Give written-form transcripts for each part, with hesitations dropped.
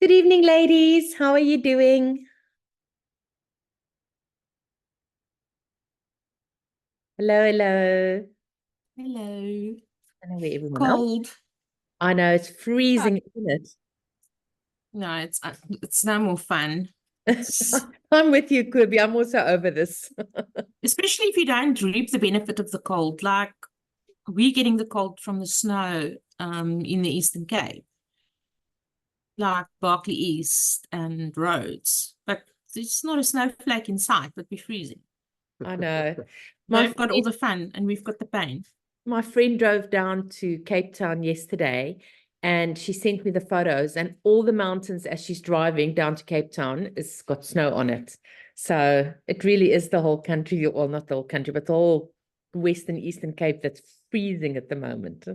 Good evening, ladies. How are you doing? Hello, hello. Hello. I don't know where everyone else. Cold. I know it's freezing, isn't No, it's no more fun. it? I'm with you, Kirby. I'm also over this. Especially if you don't reap the benefit of the cold. Like we're getting the cold from the snow in the Eastern Cape, like Berkeley East and Rhodes. But it's not a snowflake in sight, but we're freezing. I know. They've got all the fun and we've got the pain. My friend drove down to Cape Town yesterday and she sent me the photos, and all the mountains as she's driving down to Cape Town has got snow on it. So it really is the whole country, well, not the whole country, but the whole Western Eastern Cape that's freezing at the moment.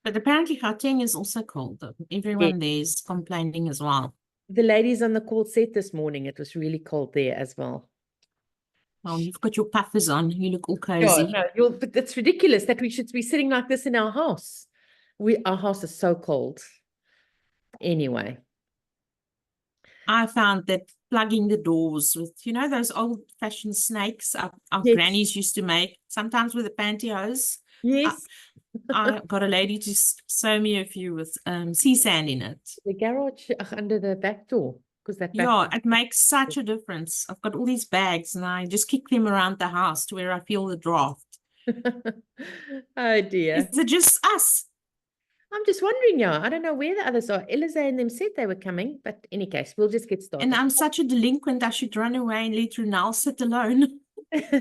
But apparently Gauteng is also cold. Everyone there is complaining as well. The ladies on the call said this morning it was really cold there as well. Well, you've got your puffers on. You look all Yeah, cozy. no, but it's ridiculous that we should be sitting like this in our house. Our house is so cold. Anyway. I found that plugging the doors with, those old-fashioned snakes our Yes. grannies used to make, sometimes with a pantyhose. Yes. I got a lady to sew me a few with sea sand in it. The garage under the back door. Because that back Yeah, it makes such a difference. I've got all these bags and I just kick them around the house to where I feel the draft. Oh dear. Is it just us? I'm just wondering, yeah. I don't know where the others are. Eliza and them said they were coming, but any case, we'll just get started. And I'm such a delinquent, I should run away and let Runal sit alone.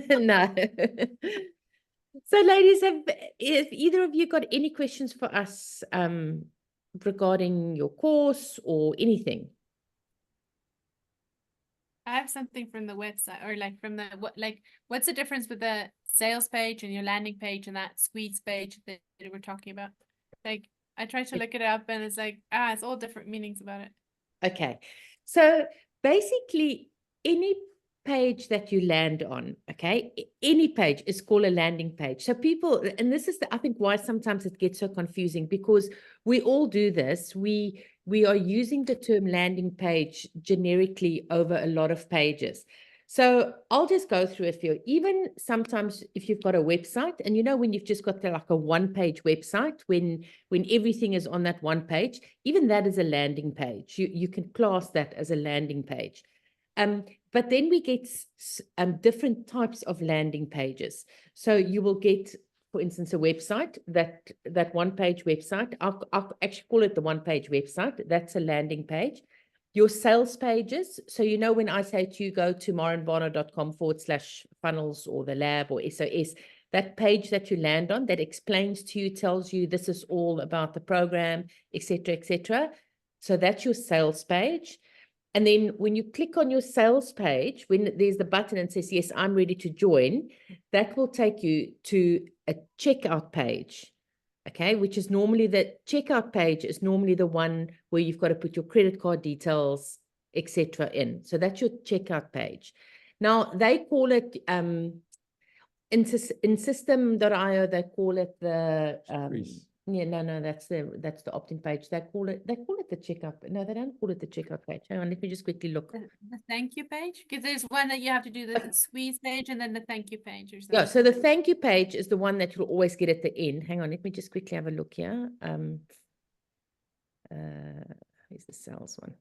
No. So, ladies, if either of you got any questions for us regarding your course or anything? I have something from the website, or like from the what's the difference with the sales page and your landing page and that squeeze page that we're talking about? Like I tried to look it up and it's like, it's all different meanings about it. Okay. So basically any page that you land on, okay, any page is called a landing page. So people, and this is I think why sometimes it gets so confusing, because we all do this. We are using the term landing page generically over a lot of pages. So I'll just go through a few. Even sometimes if you've got a website, and when you've just got like a one-page website, when everything is on that one page, even that is a landing page. You can class that as a landing page. But then we get different types of landing pages. So you will get, for instance, a website, that one-page website. I'll actually call it the one-page website. That's a landing page. Your sales pages. So, when I say to you, go to maureenvarner.com/funnels or the lab or SOS, that page that you land on that explains to you, tells you this is all about the program, etc., etc. So that's your sales page. And then when you click on your sales page, when there's the button and says, yes, I'm ready to join, that will take you to a checkout page. Okay, which is normally the checkout page is normally the one where you've got to put your credit card details, etc. in. So that's your checkout page. Now they call it in system.io, they call it the that's the opt-in page. They call it the checkout. No, they don't call it the checkout page. Hang on, let me just quickly look. The thank you page, because there's one that you have to do the squeeze page and then the thank you page or something. Yeah, so the thank you page is the one that you'll always get at the end. Hang on, let me just quickly have a look here. Here's the sales one.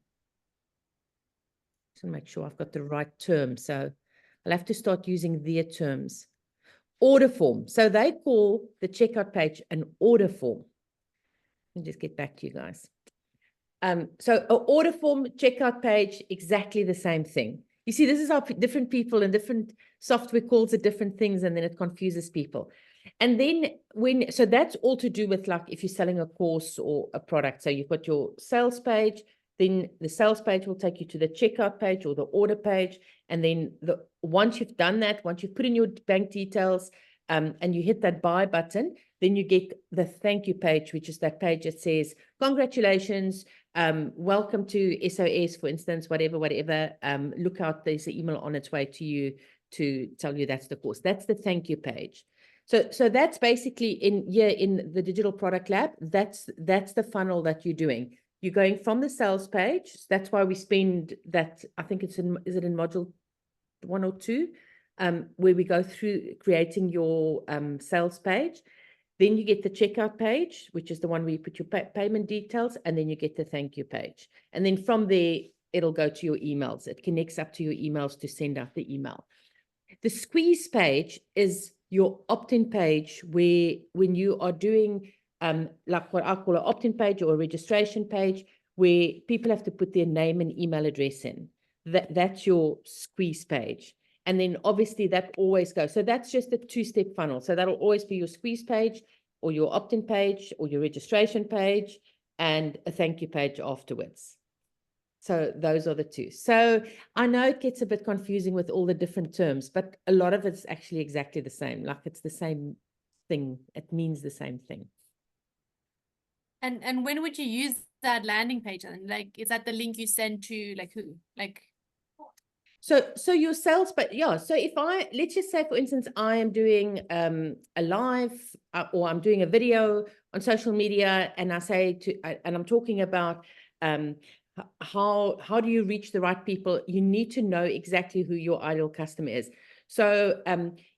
Just want to make sure I've got the right term. So I'll have to start using their terms. Order form. So they call the checkout page an order form. Let me just get back to you guys. So an order form, checkout page, exactly the same thing. You see, this is how different people and different software calls it different things, and then it confuses people. And then so that's all to do with, like, if you're selling a course or a product. So you've got your sales page, then the sales page will take you to the checkout page or the order page. And then once you've done that, once you've put in your bank details and you hit that buy button, then you get the thank you page, which is that page that says, congratulations, welcome to SOS, for instance, whatever, look out, there's an email on its way to you to tell you that's the course. That's the thank you page. So that's basically in the Digital Product Lab, that's the funnel that you're doing. you're going from the sales page. That's why we spend that, I think it's in, is it in module 1 or 2, where we go through creating your sales page. Then you get the checkout page, which is the one where you put your payment details, and then you get the thank you page. And then from there, it'll go to your emails. It connects up to your emails to send out the email. The squeeze page is your opt-in page, where when you are doing like what I call an opt-in page or a registration page, where people have to put their name and email address in. That's your squeeze page. And then obviously that always goes. So that's just a 2-step funnel. So that'll always be your squeeze page or your opt-in page or your registration page and a thank you page afterwards. So those are the 2. So I know it gets a bit confusing with all the different terms, but a lot of it's actually exactly the same. Like it's the same thing. It means the same thing. And when would you use that landing page? And like, is that the link you send to like who? Like, so your sales, but yeah, so if let's just say, for instance, I am doing a live or I'm doing a video on social media, and I say and I'm talking about how do you reach the right people? You need to know exactly who your ideal customer is. So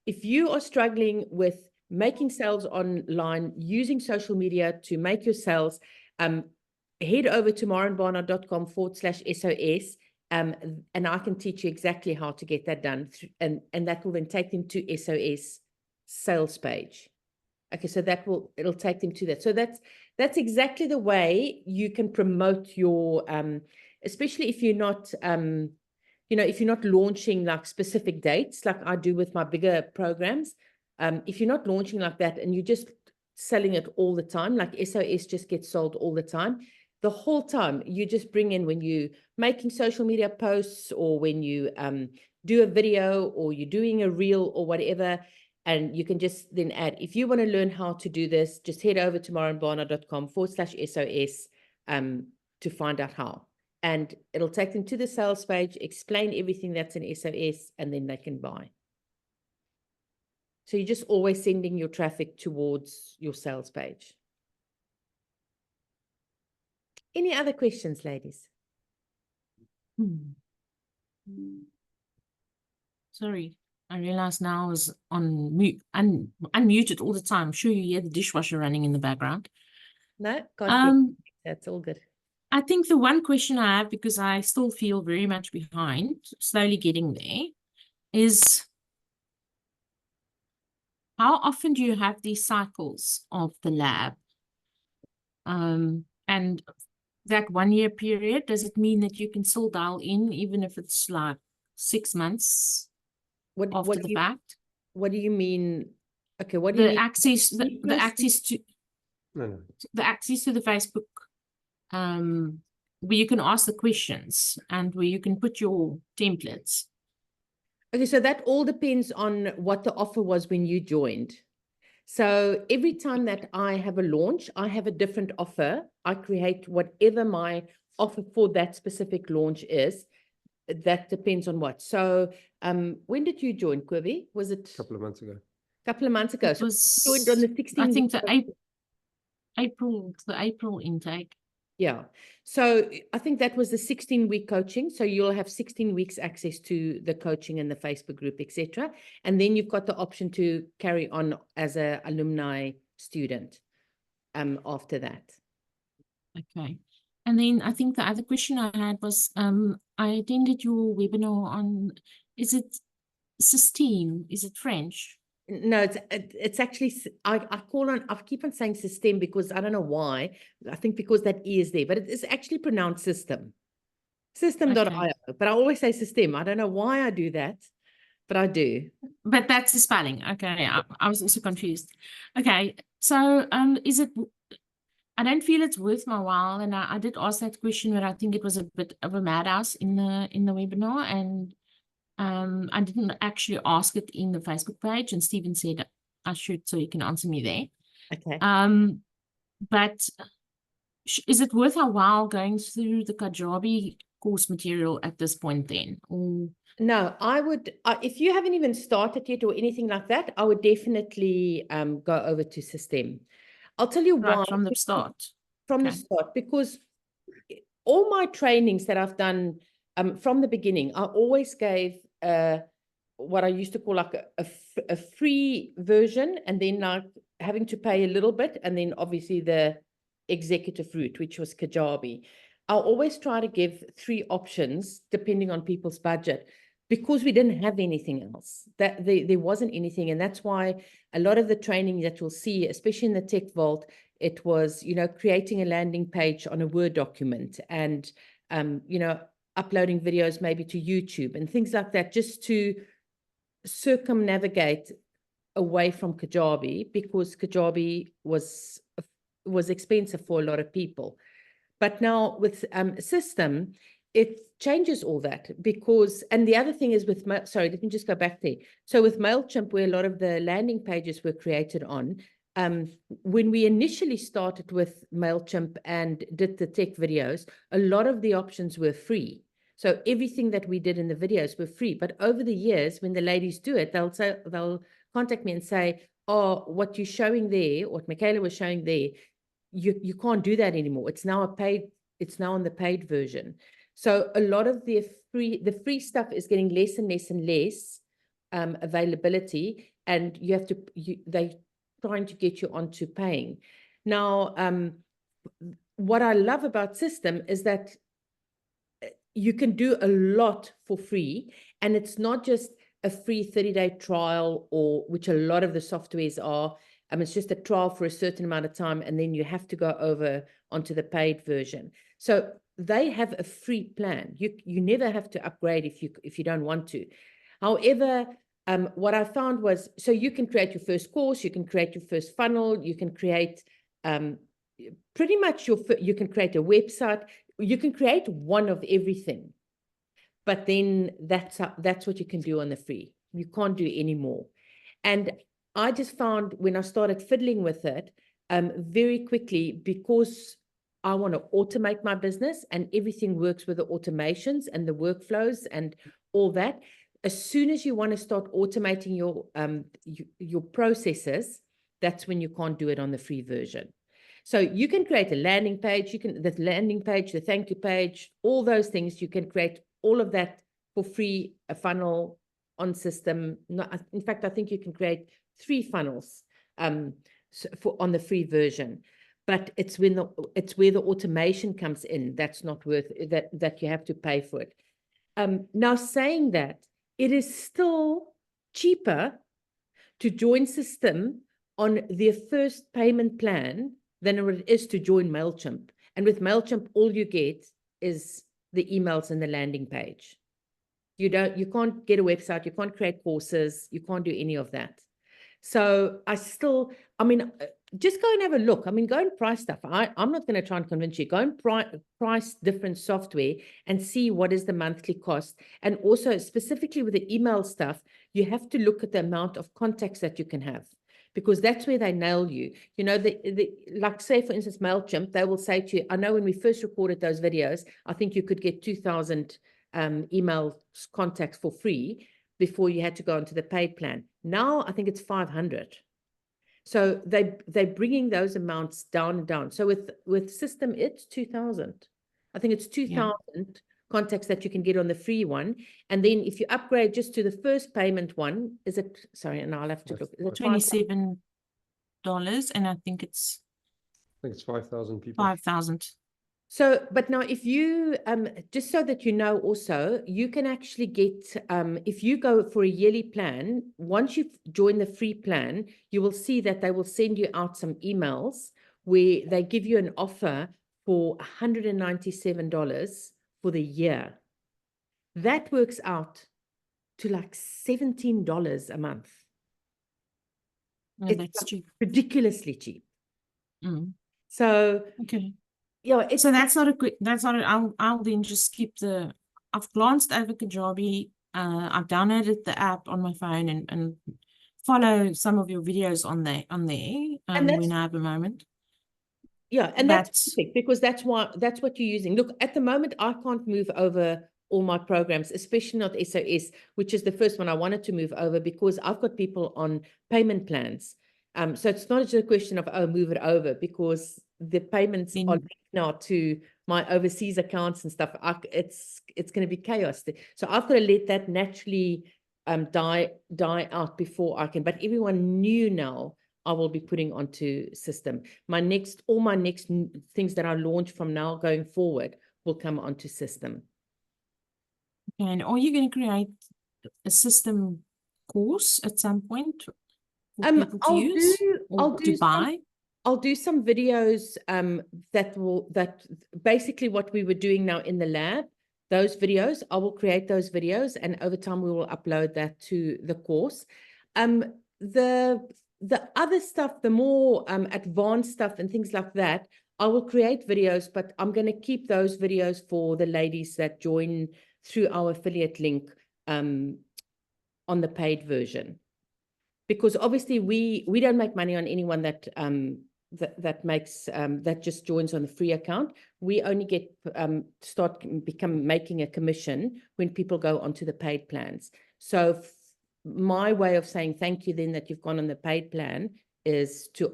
if you are struggling with making sales online, using social media to make your sales, head over to maurenbarnard.com/SOS. And I can teach you exactly how to get that done. And that will then take them to SOS sales page. Okay, so it'll take them to that. So that's exactly the way you can promote your, especially if you're not, if you're not launching like specific dates, like I do with my bigger programs. If you're not launching like that and you're just selling it all the time, like SOS just gets sold all the time. The whole time you just bring in when you making social media posts or when you do a video or you're doing a reel or whatever, and you can just then add, if you want to learn how to do this, just head over to maurenbarnard.com/SOS to find out how. And it'll take them to the sales page, explain everything that's in SOS, and then they can buy. So you're just always sending your traffic towards your sales page. Any other questions, ladies? Sorry, I realize now I was on mute, unmuted all the time. I'm sure you hear the dishwasher running in the background. No, can't. That's all good. I think the one question I have, because I still feel very much behind, slowly getting there, is how often do you have these cycles of the lab? And that 1-year period, does it mean that you can still dial in even if it's like 6 months after the fact? What do you mean? Okay, what do you mean? The access to the access to the Facebook, where you can ask the questions and where you can put your templates. Okay, so that all depends on what the offer was when you joined. So every time that I have a launch, I have a different offer. I create whatever my offer for that specific launch is. That depends on what. So when did you join, Kirby? Was it a couple of months ago? Couple of months ago. It was, so you joined on the 16th. I think the April intake. Yeah. So I think that was the 16-week coaching. So you'll have 16 weeks access to the coaching and the Facebook group, etc. And then you've got the option to carry on as an alumni student after that. Okay. And then I think the other question I had was, I attended your webinar on, is it Système? Is it French? No, it's actually, I keep on saying system because I don't know why. I think because that E is there, but it is actually pronounced system. System.io, okay. But I always say system. I don't know why I do that, but I do. But that's the spelling. Okay, I was also confused. Okay, so is it, I don't feel it's worth my while, and I did ask that question, but I think it was a bit of a madhouse in the webinar, and I didn't actually ask it in the Facebook page, and Stephen said I should, so you can answer me there. Okay. But is it worth our while going through the Kajabi course material at this point then? Or... No, I would, if you haven't even started yet or anything like that, I would definitely go over to Système. I'll tell you why. From the start. From the start, because all my trainings that I've done from the beginning, I always gave what I used to call like a free version, and then like having to pay a little bit, and then obviously the executive route, which was Kajabi. I'll always try to give 3 options depending on people's budget, because we didn't have anything else. That there wasn't anything, and that's why a lot of the training that you'll see, especially in the Tech Vault, it was, you know, creating a landing page on a Word document, and you know, uploading videos maybe to YouTube and things like that, just to circumnavigate away from Kajabi, because Kajabi was expensive for a lot of people. But now with System, it changes all that, because, and the other thing is with, sorry, let me just go back there. So with MailChimp, where a lot of the landing pages were created on, when we initially started with MailChimp and did the tech videos, a lot of the options were free. So everything that we did in the videos were free. But over the years, when the ladies do it, they'll contact me and say, oh, what you're showing there, what Michaela was showing there, you can't do that anymore. It's now on the paid version. So a lot of the free stuff is getting less and less and less availability, and you have to, they trying to get you onto paying. Now, what I love about System is that you can do a lot for free, and it's not just a free 30-day trial, or which a lot of the softwares are. It's just a trial for a certain amount of time, and then you have to go over onto the paid version. So they have a free plan. You never have to upgrade if you don't want to. However, what I found was, so you can create your first course, you can create your first funnel, you can create pretty much you can create a website, you can create one of everything. But then that's what you can do on the free. You can't do any more. And I just found when I started fiddling with it very quickly, because I want to automate my business, and everything works with the automations and the workflows and all that. As soon as you want to start automating your processes, that's when you can't do it on the free version. So you can create a landing page, the landing page, the thank you page, all those things, you can create all of that for free, a funnel on System. In fact, I think you can create 3 funnels on the free version. But it's where the automation comes in that's not worth that you have to pay for it. Now, saying that, it is still cheaper to join System on their first payment plan than it is to join MailChimp. And with MailChimp, all you get is the emails and the landing page. You can't get a website, you can't create courses, you can't do any of that. So just go and have a look. Go and price stuff. I'm not going to try and convince you. Go and price different software and see what is the monthly cost. And also specifically with the email stuff, you have to look at the amount of contacts that you can have, because that's where they nail you. You know, like say, for instance, MailChimp, they will say to you, I know when we first recorded those videos, I think you could get 2,000 email contacts for free before you had to go into the paid plan. Now, I think it's 500. So they're bringing those amounts down and down. So with System, it's 2,000. I think it's 2,000 contacts that you can get on the free one. And then if you upgrade just to the first payment one, sorry, and I'll have to look. Is it $27, and I think it's 5,000 people. 5,000. So, but now if you, just so that you know also, you can actually get, if you go for a yearly plan, once you've joined the free plan, you will see that they will send you out some emails where they give you an offer for $197 for the year. That works out to like $17 a month. No, It's that's cheap. ridiculously cheap. So, okay. Yeah, so that's not I'll then just keep I've glanced over Kajabi. I've downloaded the app on my phone and follow some of your videos on there when I have a moment. Yeah, and that's perfect, because that's what you're using. Look, at the moment, I can't move over all my programs, especially not SOS, which is the first one I wanted to move over, because I've got people on payment plans. So it's not just a question of, move it over, because the payments are Then- linked now to my overseas accounts and stuff. It's going to be chaos. So I've got to let that naturally die out before I can. But everyone new now, I will be putting onto system. All my next things that I launch from now going forward will come onto system. And are you going to create a system course at some point for people to use or to buy? I'll do some videos that basically what we were doing now in the lab, those videos, I will create those videos, and over time we will upload that to the course. The other stuff, the more advanced stuff and things like that, I will create videos, but I'm going to keep those videos for the ladies that join through our affiliate link on the paid version. Because obviously we don't make money on anyone that that just joins on the free account. We only get making a commission when people go onto the paid plans. So my way of saying thank you then that you've gone on the paid plan is to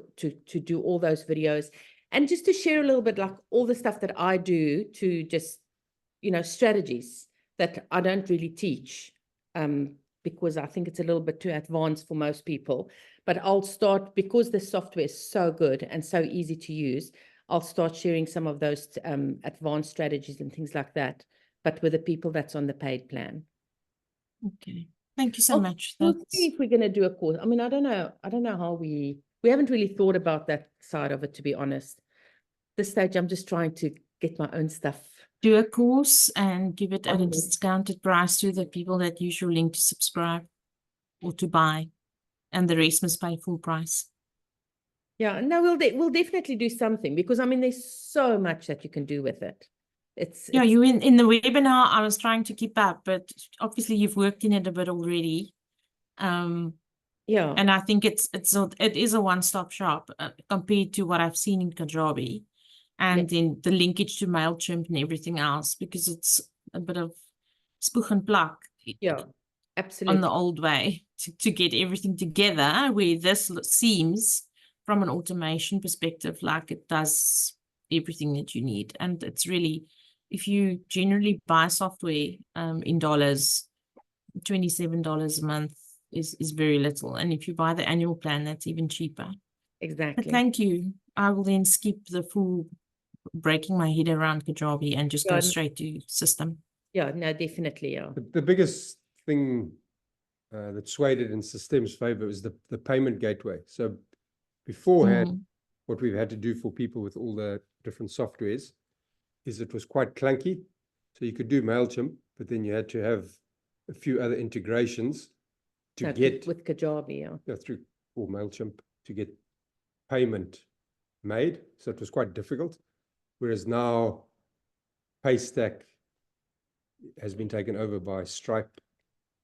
do all those videos and just to share a little bit like all the stuff that I do to just, you know, strategies that I don't really teach because I think it's a little bit too advanced for most people. But I'll start, because the software is so good and so easy to use, I'll start sharing some of those advanced strategies and things like that, but with the people that's on the paid plan. Okay. Thank you so much. We'll see if we're going to do a course. I mean, I don't know how we haven't really thought about that side of it, to be honest. This stage, I'm just trying to get my own stuff. Do a course and give it at a Okay. discounted price to the people that use your link to subscribe or to buy, and the rest must pay full price. Yeah, no, we'll definitely do something, because I mean, there's so much that you can do with it. Yeah, you in the webinar, I was trying to keep up, but obviously you've worked in it a bit already. Yeah, And I think it is a one-stop shop compared to what I've seen in Kajabi, and then the linkage to MailChimp and everything else, because it's a bit of spoeg and plak. yeah, absolutely. On the old way to get everything together, where this seems from an automation perspective like it does everything that you need. And it's really, if you generally buy software in dollars, $27 a month is very little. And if you buy the annual plan, that's even cheaper. Exactly. But thank you. I will then skip the full breaking my head around Kajabi and just go straight to system. Yeah, no, definitely. Yeah. The biggest thing that swayed it in System's favor is the payment gateway. So beforehand, what we've had to do for people with all the different softwares is it was quite clunky. So you could do MailChimp, but then you had to have a few other integrations to get with Kajabi, through or MailChimp to get payment made. So it was quite difficult. Whereas now Paystack has been taken over by Stripe,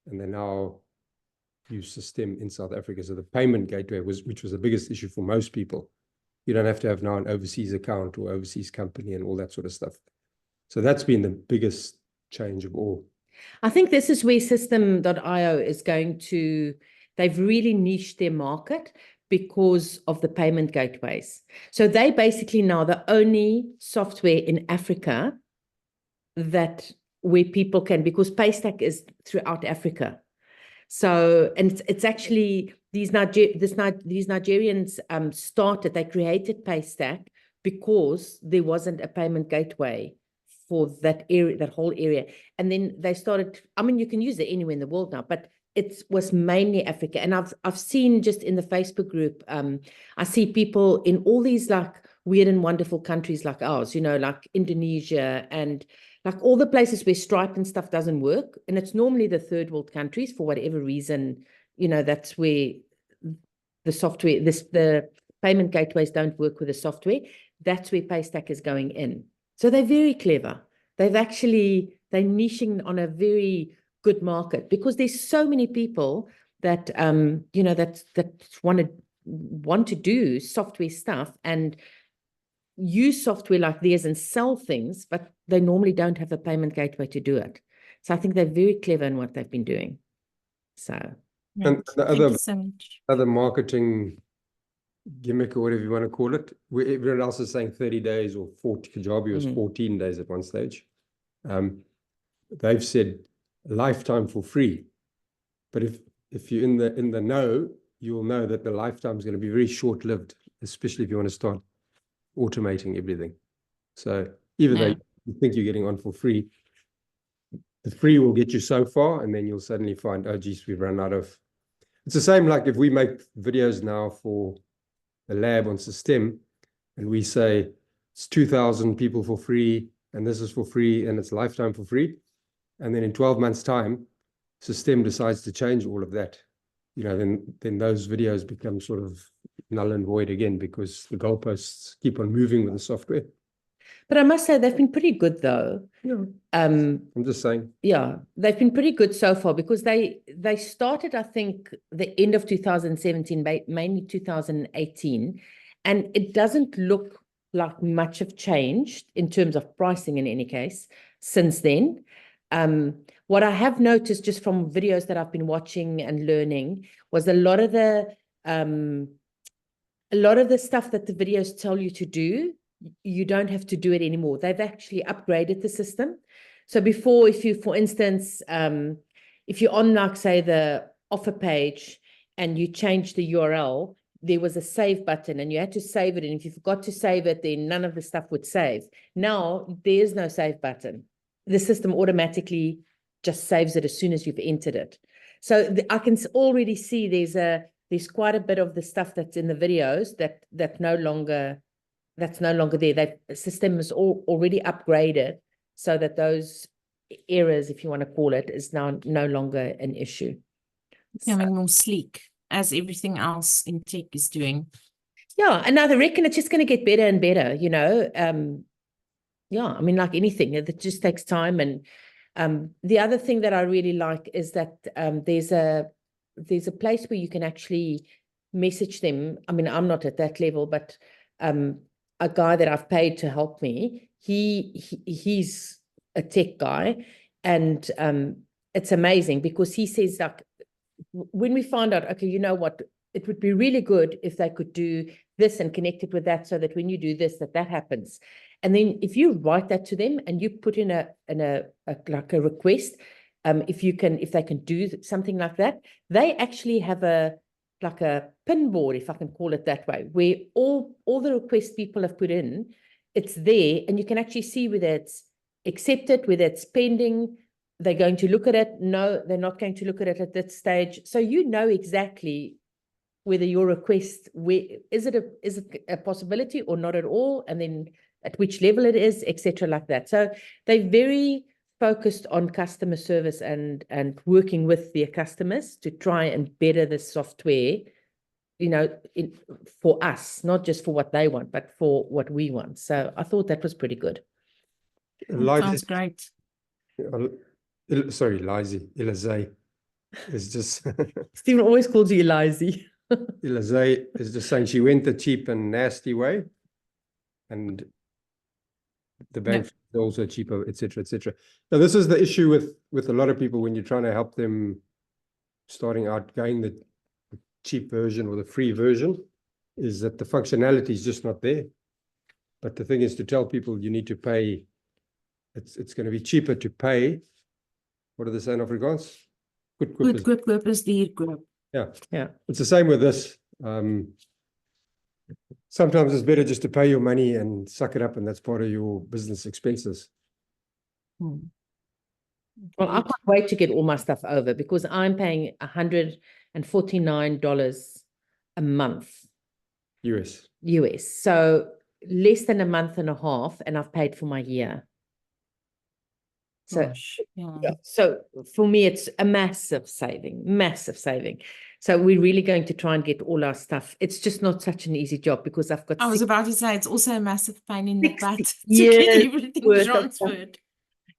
and they now use System in South Africa. So the payment gateway which was the biggest issue for most people. You don't have to have now an overseas account or overseas company and all that sort of stuff. So that's been the biggest change of all. I think this is where System.io is going to, they've really niched their market because of the payment gateways. So they basically now the only software in Africa where people can, because Paystack is throughout Africa. So, and it's actually these Nigerians started, they created Paystack because there wasn't a payment gateway for that area, that whole area. And then they started, I mean, you can use it anywhere in the world now, but it was mainly Africa. And I've seen just in the Facebook group, I see people in all these like weird and wonderful countries like ours, you know, like Indonesia and like all the places where Stripe and stuff doesn't work. And it's normally the third world countries for whatever reason, you know, that's where the software, the payment gateways don't work with the software. That's where Paystack is going in. So they're very clever. They're niching on a very good market because there's so many people that, you know, that want to do software stuff and use software like theirs and sell things, but they normally don't have a payment gateway to do it. So I think they're very clever in what they've been doing. So and the thank you so much. other marketing gimmick or whatever you want to call it, where everyone else is saying 30 days or 40, Kajabi was Mhm. 14 days at one stage. They've said lifetime for free. But if you're in the know, you'll know that the lifetime is going to be very short-lived, especially if you want to start automating everything. So even though Yeah. you think you're getting on for free, the free will get you so far, and then you'll suddenly find, oh, geez, we've run out of. It's the same like if we make videos now for the lab on System, and we say it's 2,000 people for free, and this is for free, and it's lifetime for free. And then in 12 months' time, System decides to change all of that. You know, then those videos become sort of null and void again because the goalposts keep on moving with the software. But I must say they've been pretty good though. Yeah. Um, I'm just saying. yeah, they've been pretty good so far because they started, I think, the end of 2017, mainly 2018, and it doesn't look like much have changed in terms of pricing in any case since then. What I have noticed just from videos that I've been watching and learning was a lot of the stuff that the videos tell you to do, you don't have to do it anymore. They've actually upgraded the system. So before, if you, for instance, if you're on, like, say, the offer page and you change the URL, there was a save button and you had to save it. And if you forgot to save it, then none of the stuff would save. Now there's no save button. The system automatically just saves it as soon as you've entered it. So I can already see there's quite a bit of the stuff that's in the videos that's no longer there. The system is already upgraded so that those errors, if you want to call it, is now no longer an issue. Becoming more sleek, as everything else in tech is doing. Yeah, and I reckon it's just going to get better and better, you know. Yeah, I mean, like anything, it just takes time. And the other thing that I really like is that there's a place where you can actually message them. I mean, I'm not at that level, but a guy that I've paid to help me, he's a tech guy, and it's amazing because he says, like, when we find out, okay, you know what, it would be really good if they could do this and connect it with that so that when you do this, that happens. And then if you write that to them and you put in a like a request, if they can do something like that, they actually have like a pin board, if I can call it that way, where all the requests people have put in, it's there, and you can actually see whether it's accepted, whether it's pending. They're going to look at it. No, they're not going to look at it at that stage. So you know exactly whether your request, is it a possibility or not at all, and then at which level it is, etc., like that. So they're very focused on customer service and working with their customers to try and better the software, you know, for us, not just for what they want, but for what we want. So I thought that was pretty good. Sounds great. Sorry, Elizay is just Stephen always calls you Elizay. Elizay is just saying she went the cheap and nasty way, and the bank is also cheaper, etc., etc. Now, this is the issue with a lot of people when you're trying to help them starting out going the cheap version or the free version, is that the functionality is just not there. But the thing is to tell people you need to pay. It's going to be cheaper to pay. What do they say in Afrikaans? Goedkoop is duurkoop. Yeah. It's the same with this. Sometimes it's better just to pay your money and suck it up, and that's part of your business expenses. Well, I can't wait to get all my stuff over because I'm paying $149 a month. US. So less than a month and a half, and I've paid for my year. So, so for me, it's a massive saving. So we're really going to try and get all our stuff. It's just not such an easy job because I've got. I was about to say it's also a massive pain in the butt to years get everything worth of transferred.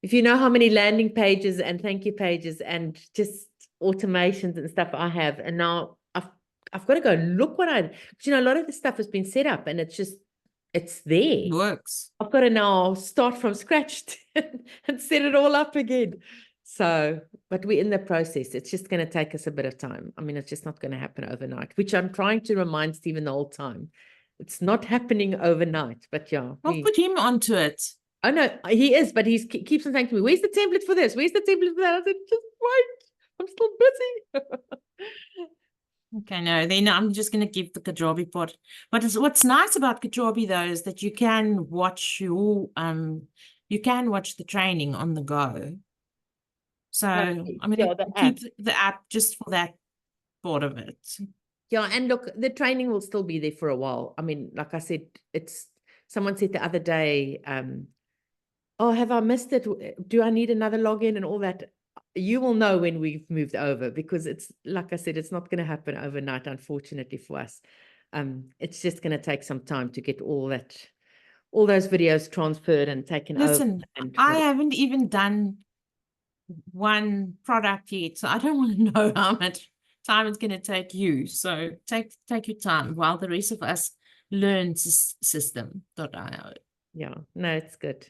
If you know how many landing pages and thank you pages and just automations and stuff I have, and now I've got to go look what because you know a lot of the stuff has been set up and it's there. It works. I've got to now start from scratch and set it all up again. So, but we're in the process. It's just going to take us a bit of time. I mean, it's just not going to happen overnight, which I'm trying to remind Stephen the whole time. It's not happening overnight, but yeah. I'll put him onto it. Oh no, he is, but keeps on saying to me, "Where's the template for this? Where's the template for that?" I said, "Just wait, I'm still busy." Okay, no, then I'm just going to give the Kajabi part. But what's nice about Kajabi though is that you can watch the training on the go. So Lovely. I'm Yeah, going the to app. keep the app just for that part of it. Yeah, and look, the training will still be there for a while. I mean, like I said, someone said the other day, oh, have I missed it? Do I need another login and all that? You will know when we've moved over, because it's, like I said, it's not going to happen overnight, unfortunately for us. It's just going to take some time to get all those videos transferred and taken Listen, over. I haven't even done one product yet, so I don't want to know how much time it's going to take you. So take your time while the rest of us learn system.io. Yeah, no, it's good.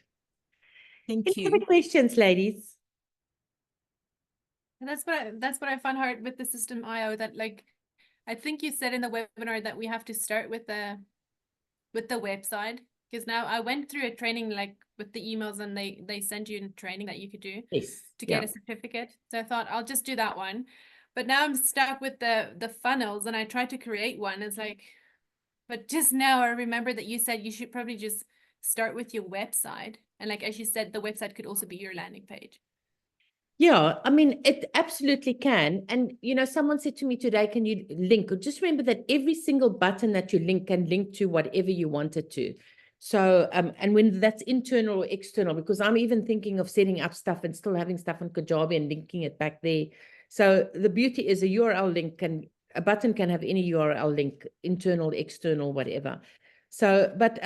Thank Any you. other questions, ladies? And that's what I found hard with the system IO, that like, I think you said in the webinar that we have to start with the website, because now I went through a training like with the emails, and they send you a training that you could do Yes. to get a certificate. So I thought I'll just do that one. But now I'm stuck with the funnels, and I tried to create one. It's like, but just now I remember that you said you should probably just start with your website. And like, as you said, the website could also be your landing page. Yeah, I mean, it absolutely can. And, someone said to me today, can you link? Just remember that every single button that you link can link to whatever you want it to. So, and when that's internal or external, because I'm even thinking of setting up stuff and still having stuff on Kajabi and linking it back there. So the beauty is a URL link a button can have any URL link, internal, external, whatever. So, but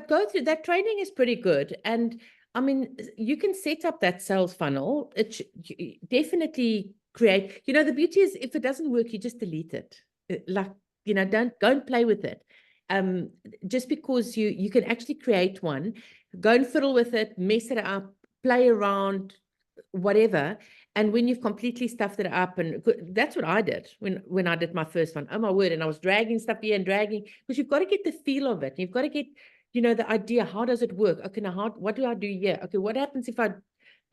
go through that. Training is pretty good. And I mean, you can set up that sales funnel. It definitely create, the beauty is if it doesn't work, you just delete it. Like, don't go and play with it. Just because you can actually create one, go and fiddle with it, mess it up, play around, whatever. And when you've completely stuffed it up, and that's what I did when I did my first one. Oh my word. And I was dragging stuff here and dragging, because you've got to get the feel of it. You've got to get, the idea, how does it work? Okay, now what do I do here? Okay, what happens if I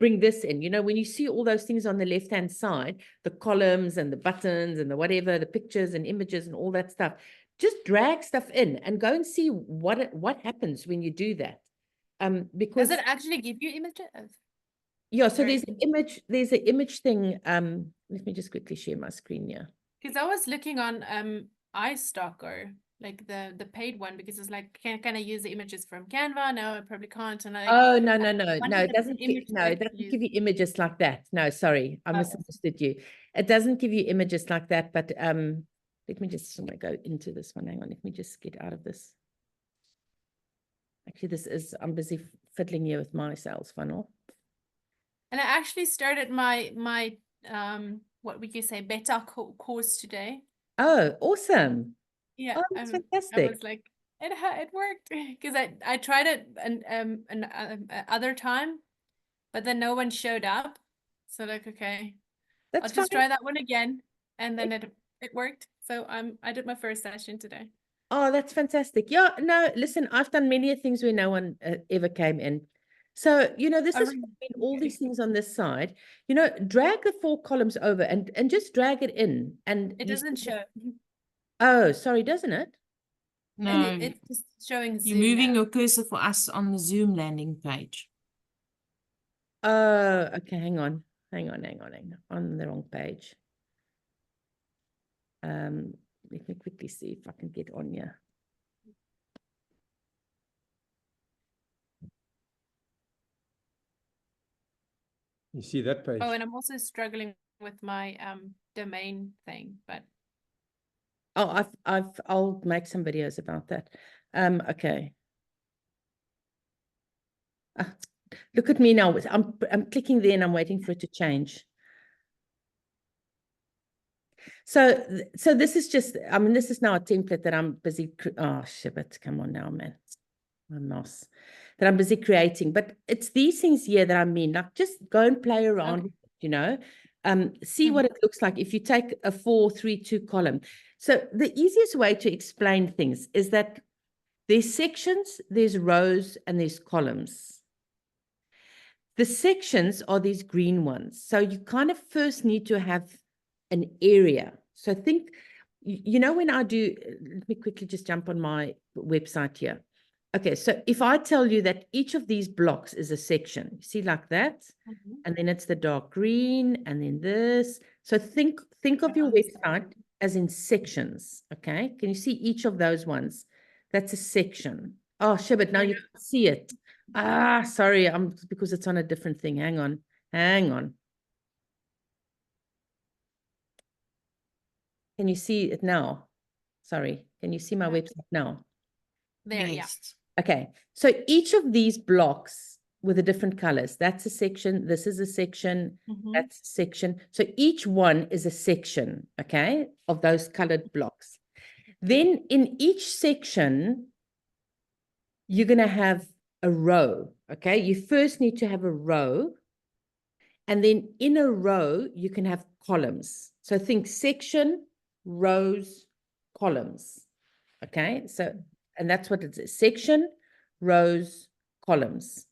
bring this in? When you see all those things on the left-hand side, the columns and the buttons and the whatever, the pictures and images and all that stuff, just drag stuff in and go and see what happens when you do that. Because Does it actually give you images? yeah, so there's an image thing. Let me just quickly share my screen here. Because I was looking on iStalker, like the paid one, because it's like, can I use the images from Canva? No, I probably can't. And Oh, no, wanted it doesn't image that I could give you images like that. No, sorry, I Oh. misunderstood you. It doesn't give you images like that, but let me just go into this one. Hang on, let me just get out of this. Actually, I'm busy fiddling here with my sales funnel. And I actually started my what would you say, beta course today. Oh, awesome. Yeah, Oh, that's I fantastic. was like, it worked, because I tried it other time, but then no one showed up. So like, okay, That's I'll just fine. try that one again, and then it worked. So I did my first session today. Oh, that's fantastic. Yeah, no, listen, I've done many things where no one ever came in. So, this is all these things on this side, drag the 4 columns over and just drag it in. And It doesn't show. Oh, sorry, doesn't it? No, It's just showing you're Zoom moving now. your cursor for us on the Zoom landing page. Oh, okay, hang on. On the wrong page. Let me quickly see if I can get on here. You see that page? Oh, and I'm also struggling with my domain thing, but Oh, I'll make some videos about that. Okay. Look at me now. I'm clicking there and I'm waiting for it to change. So this is just, I mean, this is now a template that I'm busy. Oh, shit, come on now, man. My mouse. That I'm busy creating. But it's these things here that I mean, like, just go and play around. Okay. you know. See what it looks like if you take a 4-3-2 column. So the easiest way to explain things is that there's sections, there's rows, and there's columns. The sections are these green ones. So you kind of first need to have an area. So think, you know, when I do, let me quickly just jump on my website here. Okay, so if I tell you that each of these blocks is a section, you see like that, and then it's the dark green, and then this. So think of your website as in sections, okay? Can you see each of those ones? That's a section. Oh, sure, but now you can see it. Ah, sorry, because it's on a different thing. Hang on. Can you see it now? Sorry, can you see my website now? There, yeah. Yes. Okay, so each of these blocks with the different colors, that's a section, this is a section, that's a section. So each one is a section, okay, of those colored blocks. Then in each section, you're going to have a row, okay? You first need to have a row, and then in a row, you can have columns. So think section, rows, columns, okay? So, and that's what it is, section, rows, columns.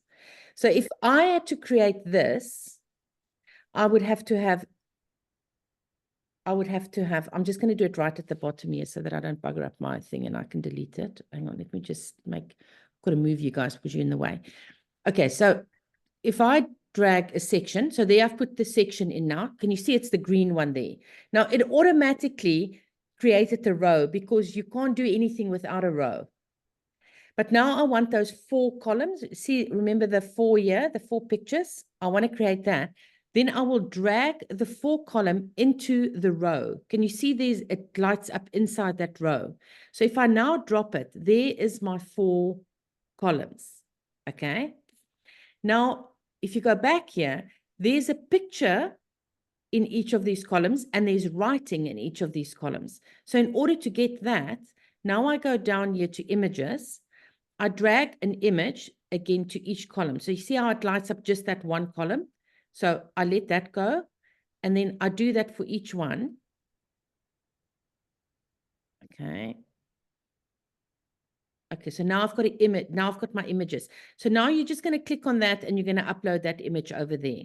So if I had to create this, I would have to have, I'm just going to do it right at the bottom here so that I don't bugger up my thing and I can delete it. Hang on, let me just got to move you guys because you're in the way. Okay, so if I drag a section, so there I've put the section in now. Can you see it's the green one there? Now it automatically created the row because you can't do anything without a row. But now I want those 4 columns. See, remember the 4 here, the 4 pictures? I want to create that. Then I will drag the 4 column into the row. Can you see these? It lights up inside that row. So if I now drop it, there is my 4 columns. Okay. Now, if you go back here, there's a picture in each of these columns and there's writing in each of these columns. So in order to get that, now I go down here to images. I drag an image again to each column. So you see how it lights up just that one column? So I let that go, and then I do that for each one. Okay. Okay, so now I've got an image. Now I've got my images. So now you're just going to click on that and you're going to upload that image over there.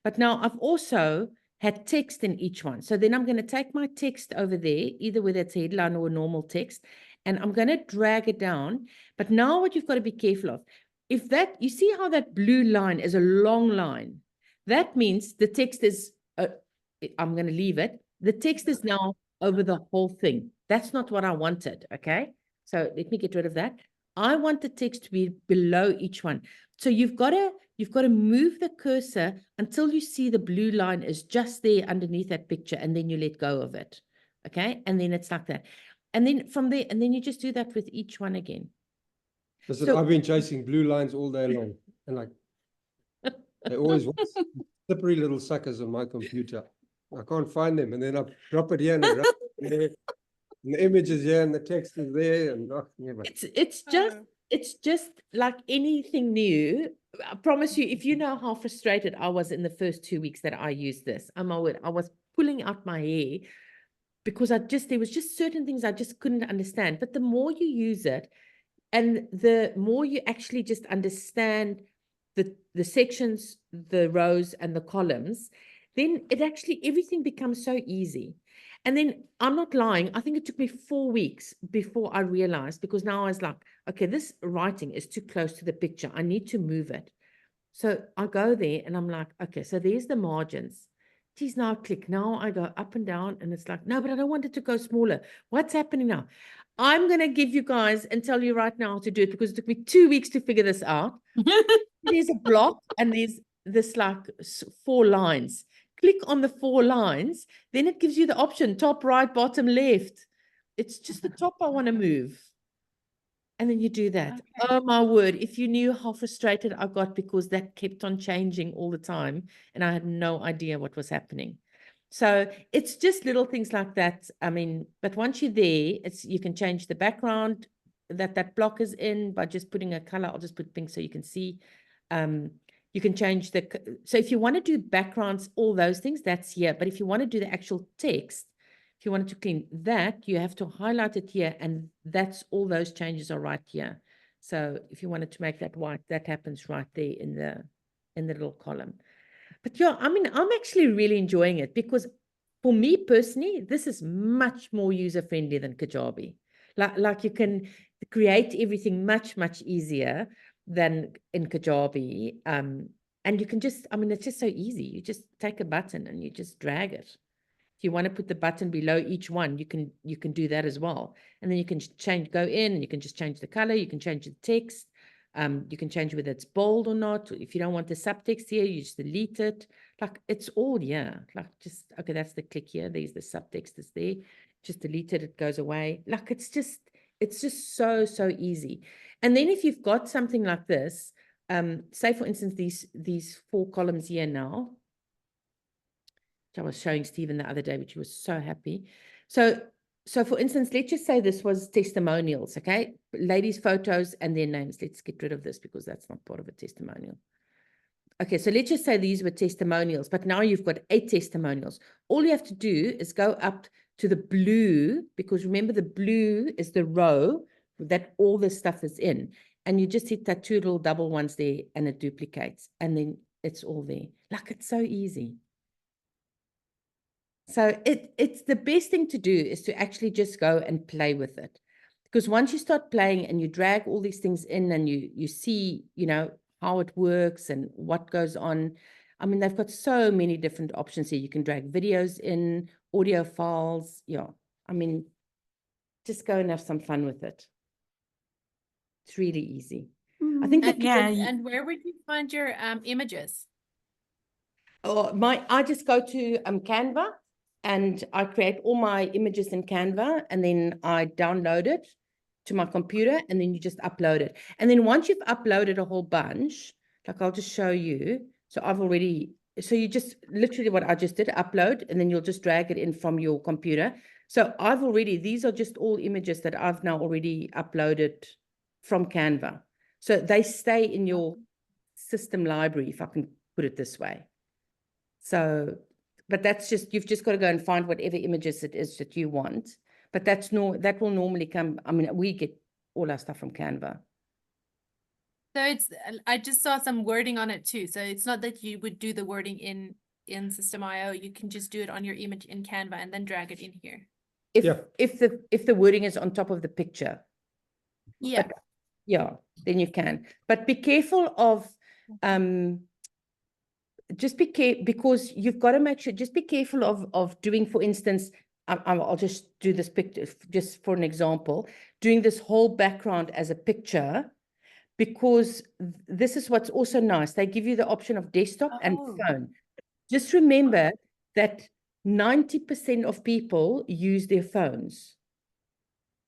But now I've also had text in each one. So then I'm going to take my text over there, either whether it's a headline or a normal text, and I'm going to drag it down. But now what you've got to be careful of, if that, you see how that blue line is a long line, that means the text is, I'm going to leave it. The text is now over the whole thing. That's not what I wanted, okay? So let me get rid of that. I want the text to be below each one. So you've got to move the cursor until you see the blue line is just there underneath that picture, and then you let go of it, okay? And then it's like that. And then from there, and then you just do that with each one again. Listen, So- I've been chasing blue lines all day long, and like they always want slippery little suckers on my computer. I can't find them, and then I drop it here and I drop it there, and the image is here and the text is there, and It's just like anything new. I promise you, if you know how frustrated I was in the first 2 weeks that I used this, I was pulling out my hair because there was just certain things I just couldn't understand. But the more you use it, and the more you actually just understand the sections, the rows, and the columns, then it actually, everything becomes so easy. And then I'm not lying, I think it took me 4 weeks before I realized, because now I was like, okay, this writing is too close to the picture. I need to move it. So I go there and I'm like, okay, so there's the margins. Geez, now I click. Now I go up and down and it's like, no, but I don't want it to go smaller. What's happening now? I'm going to give you guys and tell you right now how to do it, because it took me 2 weeks to figure this out. There's a block and there's this like 4 lines. Click on the 4 lines, then it gives you the option, top, right, bottom, left. It's just the top I want to move. And then you do that. Okay. Oh my word, if you knew how frustrated I got because that kept on changing all the time and I had no idea what was happening. So it's just little things like that. I mean, but once you're there, you can change the background that block is in by just putting a color. I'll just put pink so you can see. You can change the, so if you want to do backgrounds, all those things, that's here. But if you want to do the actual text, if you wanted to clean that, you have to highlight it here, and that's all those changes are right here. So if you wanted to make that white, that happens right there in the little column. But yeah, I mean, I'm actually really enjoying it because for me personally, this is much more user-friendly than Kajabi. Like you can create everything much, much easier than in Kajabi. And you can just, I mean, it's just so easy. You just take a button and you just drag it. If you want to put the button below each one, you can do that as well. And then you can go in and you can just change the color. You can change the text. You can change whether it's bold or not. If you don't want the subtext here, you just delete it. Like it's all, yeah, like just, okay, that's the click here. There's the subtext is there. Just delete it. It goes away. Like it's just so easy. And then if you've got something like this, say for instance, these 4 columns here now, I was showing Stephen the other day, which he was so happy. So for instance, let's just say this was testimonials, okay? Ladies' photos and their names. Let's get rid of this because that's not part of a testimonial. Okay, so let's just say these were testimonials, but now you've got 8 testimonials. All you have to do is go up to the blue, because remember the blue is the row that all this stuff is in. And you just hit that 2 little double ones there and it duplicates. And then it's all there. Like it's so easy. So it's the best thing to do is to actually just go and play with it. Because once you start playing and you drag all these things in and you see, you know, how it works and what goes on. I mean, they've got so many different options here. You can drag videos in, audio files. Yeah, I mean, just go and have some fun with it. It's really easy. I think that, And where would you find your images? I just go to Canva and I create all my images in Canva and then I download it to my computer and then you just upload it. And then once you've uploaded a whole bunch, like I'll just show you. So you just literally what I just did, upload, and then you'll just drag it in from your computer. So these are just all images that I've now already uploaded from Canva. So they stay in your system library, if I can put it this way. So, but that's just, you've just got to go and find whatever images it is that you want. But that will normally come, I mean, we get all our stuff from Canva. So I just saw some wording on it too. So it's not that you would do the wording in System.io. You can just do it on your image in Canva and then drag it in here. If the wording is on top of the picture. Yeah. But, yeah, then you can. But be careful of, because you've got to make sure, just be careful of doing, for instance, I'll just do this picture, just for an example, doing this whole background as a picture, because this is what's also nice. They give you the option of desktop and phone. Just remember that 90% of people use their phones.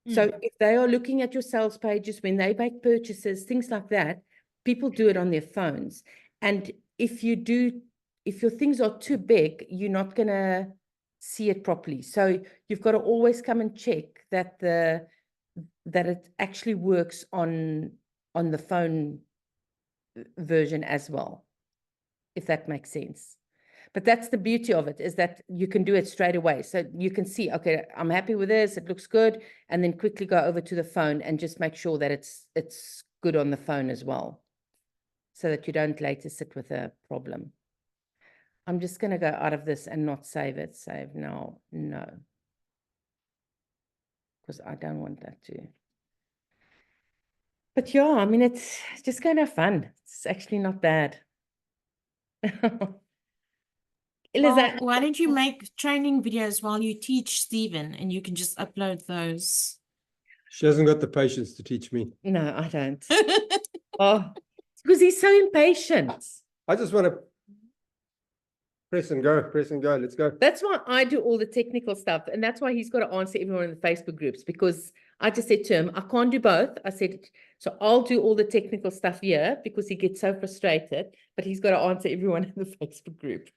So if they are looking at your sales pages, when they make purchases, things like that, people do it on their phones. And if your things are too big, you're not going to see it properly. So you've got to always come and check that it actually works on the phone version as well, if that makes sense. But that's the beauty of it, is that you can do it straight away. So you can see, okay, I'm happy with this, it looks good, and then quickly go over to the phone and just make sure that it's good on the phone as well, so that you don't later sit with a problem. I'm just going to go out of this and not save it. Save now, no. Because I don't want that to. But yeah, I mean, it's just kind of fun. It's actually not bad. Well, why don't you make training videos while you teach Stephen and you can just upload those? She hasn't got the patience to teach me. No, I don't. Oh, because he's so impatient. I just want to press and go, let's go. That's why I do all the technical stuff. And that's why he's got to answer everyone in the Facebook groups, because I just said to him, I can't do both. I said, so I'll do all the technical stuff here because he gets so frustrated, but he's got to answer everyone in the Facebook group.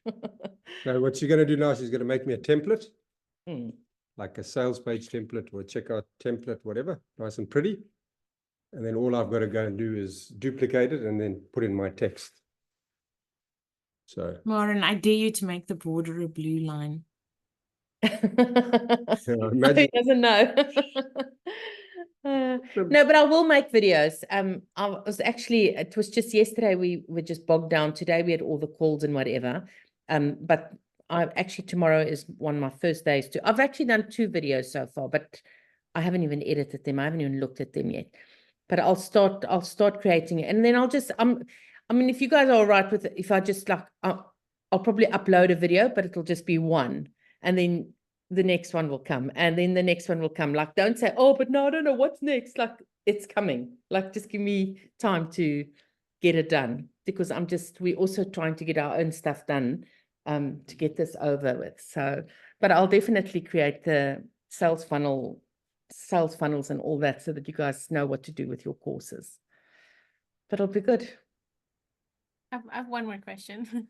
Now, what she's going to do now, she's going to make me a template, like a sales page template or a checkout template, whatever, nice and pretty. And then all I've got to go and do is duplicate it and then put in my text. So Maren, I dare you to make the border a blue line. Who imagine doesn't know? No, but I will make videos. I was actually, it was just yesterday, we were just bogged down. Today we had all the calls and whatever. But I actually, tomorrow is one of my first days to, I've actually done 2 videos so far, but I haven't even edited them. I haven't even looked at them yet. But I'll start creating it. And then I'll just, I mean, if you guys are all right with it, if I just like, I'll probably upload a video, but it'll just be one. And then the next one will come, and then the next one will come. Like, don't say, oh, but no, I don't know what's next. Like, it's coming. Like, just give me time to get it done, because we're also trying to get our own stuff done to get this over with. So, but I'll definitely create the sales funnels and all that, so that you guys know what to do with your courses. But it'll be good. I have one more question. For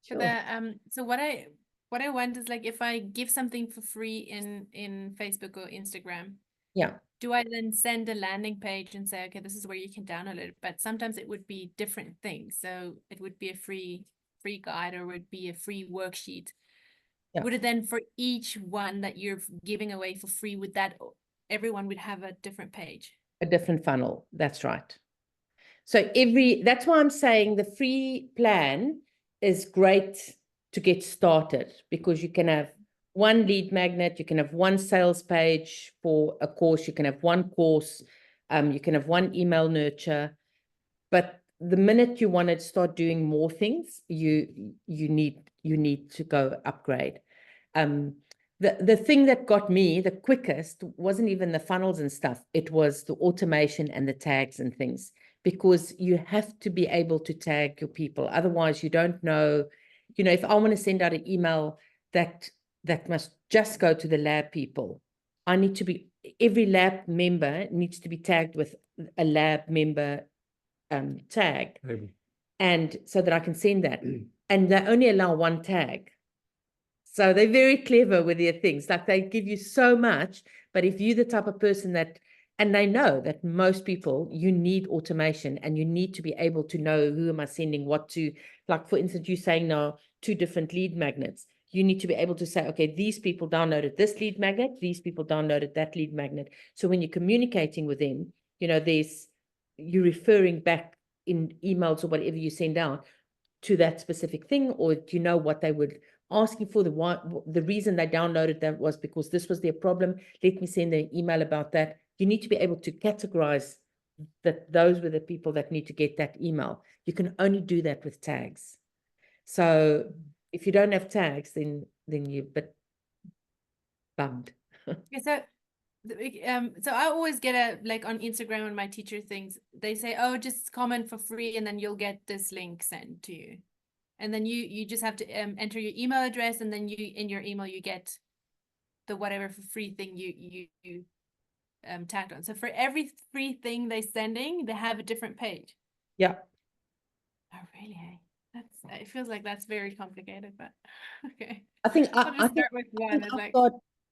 Sure. the so what I want is, like, if I give something for free in Facebook or Instagram, Yeah. do I then send a landing page and say, okay, this is where you can download it? But sometimes it would be different things. So it would be a free guide, or it would be a free worksheet. Yeah. Would it then, for each one that you're giving away for free, would that everyone would have a different page? A different funnel. That's right. So that's why I'm saying the free plan is great to get started, because you can have one lead magnet, you can have one sales page for a course, you can have one course, you can have one email nurture. But the minute you want to start doing more things, you need to go upgrade. The thing that got me the quickest wasn't even the funnels and stuff. It was the automation and the tags and things, because you have to be able to tag your people. Otherwise, you don't know, if I want to send out an email that must just go to the lab people, every lab member needs to be tagged with a lab member tag, Label. and so that I can send that. And they only allow one tag. So they're very clever with their things. Like, they give you so much, but if you're the type of person and they know that most people, you need automation, and you need to be able to know who am I sending what to. Like, for instance, you're saying now 2 different lead magnets. You need to be able to say, okay, these people downloaded this lead magnet, these people downloaded that lead magnet. So when you're communicating with them, you're referring back in emails or whatever you send out to that specific thing, or do you know what they would asking for? The reason they downloaded that was because this was their problem. Let me send an email about that. You need to be able to categorize that those were the people that need to get that email. You can only do that with tags. So if you don't have tags, then you're a bit bummed. Okay, so I always get like on Instagram, when my teacher things, they say, oh, just comment for free and then you'll get this link sent to you. And then you just have to enter your email address, and then in your email you get the whatever for free thing you tagged on. So for every free thing they're sending, they have a different page. Yeah. Oh, really? Hey? It feels like that's very complicated, but okay. I think I'll just start with one.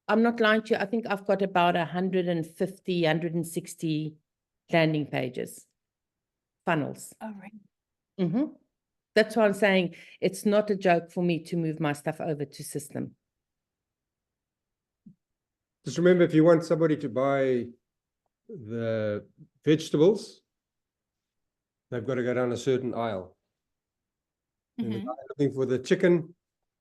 I'm not lying to you. I think I've got about 150, 160 landing pages, funnels. Oh, right. Mm-hmm. That's why I'm saying it's not a joke for me to move my stuff over to system. Just remember, if you want somebody to buy the vegetables, they've got to go down a certain aisle. And the guy looking for the chicken,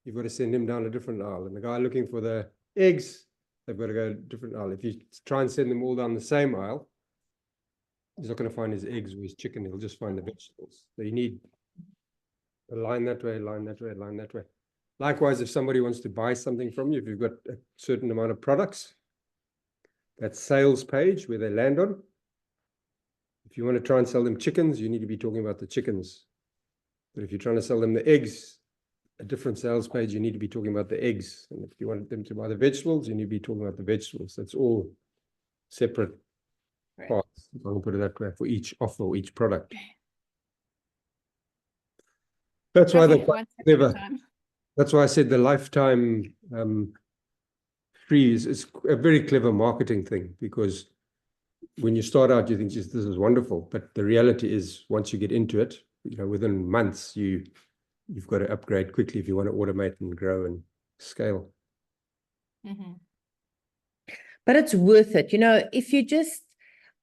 you've got to send him down a different aisle. And the guy looking for the eggs, they've got to go a different aisle. If you try and send them all down the same aisle, he's not going to find his eggs or his chicken. He'll just find the vegetables. So you need a line that way, line that way, line that way. Likewise, if somebody wants to buy something from you, if you've got a certain amount of products, that sales page where they land on. If you want to try and sell them chickens, you need to be talking about the chickens. But if you're trying to sell them the eggs, a different sales page, you need to be talking about the eggs. And if you want them to buy the vegetables, you need to be talking about the vegetables. That's all separate parts, if I can put it that way, for each offer or each product. That's why they're quite clever. That's why I said the lifetime free is a very clever marketing thing, because when you start out, you think, this is wonderful. But the reality is, once you get into it, within months, you you've got to upgrade quickly if you want to automate and grow and scale. Mm-hmm. But it's worth it. You know, if you just,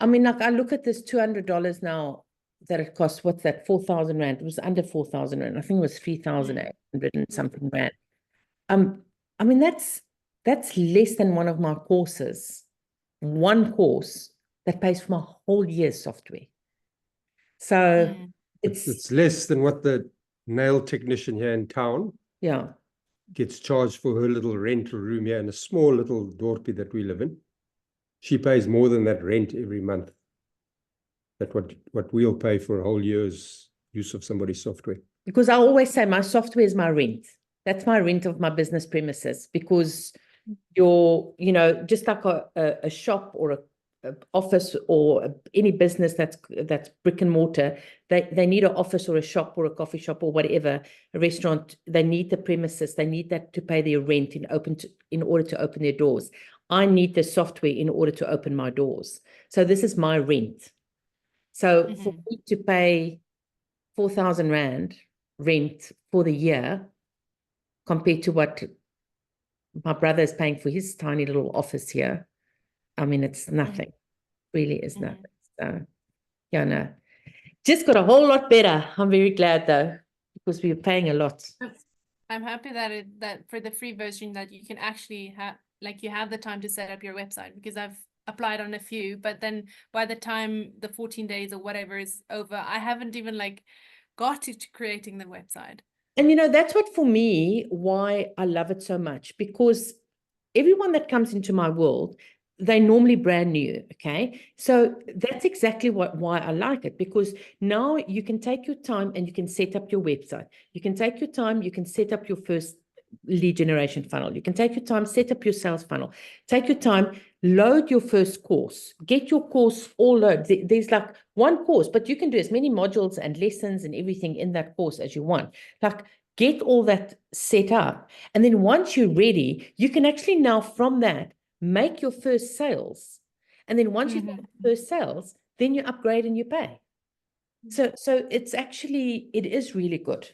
I mean, like I look at this $200 now that it costs, what's that, 4,000 Rand. It was under 4,000 Rand. I think it was 3,800 and something Rand. I mean, that's less than one of my courses. One course that pays for my whole year's software. So Mm. It's less than what the nail technician here in town yeah. gets charged for her little rental room here in a small little dorpie that we live in. She pays more than that rent every month. That's what we'll pay for a whole year's use of somebody's software. Because I always say my software is my rent. That's my rent of my business premises, because you know, just like a shop or a office or any business that's brick and mortar, they need an office or a shop or a coffee shop or whatever, a restaurant. They need the premises. They need that to pay their rent in order to open their doors. I need the software in order to open my doors. So this is my rent. So for me to pay 4,000 Rand rent for the year compared to what my brother is paying for his tiny little office here, I mean, it's nothing. Really is nothing. So, yeah, no. Just got a whole lot better. I'm very glad though, because we were paying a lot. I'm happy that that for the free version that you can actually have, like, you have the time to set up your website, because I've applied on a few, but then by the time the 14 days or whatever is over, I haven't even like got to creating the website. And you know, that's what for me, why I love it so much, because everyone that comes into my world, they're normally brand new, okay? So that's exactly why I like it, because now you can take your time and you can set up your website. You can take your time, you can set up your first lead generation funnel. You can take your time, set up your sales funnel. Take your time, load your first course. Get your course all loaded. There's like one course, but you can do as many modules and lessons and everything in that course as you want. Like, get all that set up. And then once you're ready, you can actually now from that make your first sales. And then once you've got the first sales, then you upgrade and you pay. So it's actually, it is really good.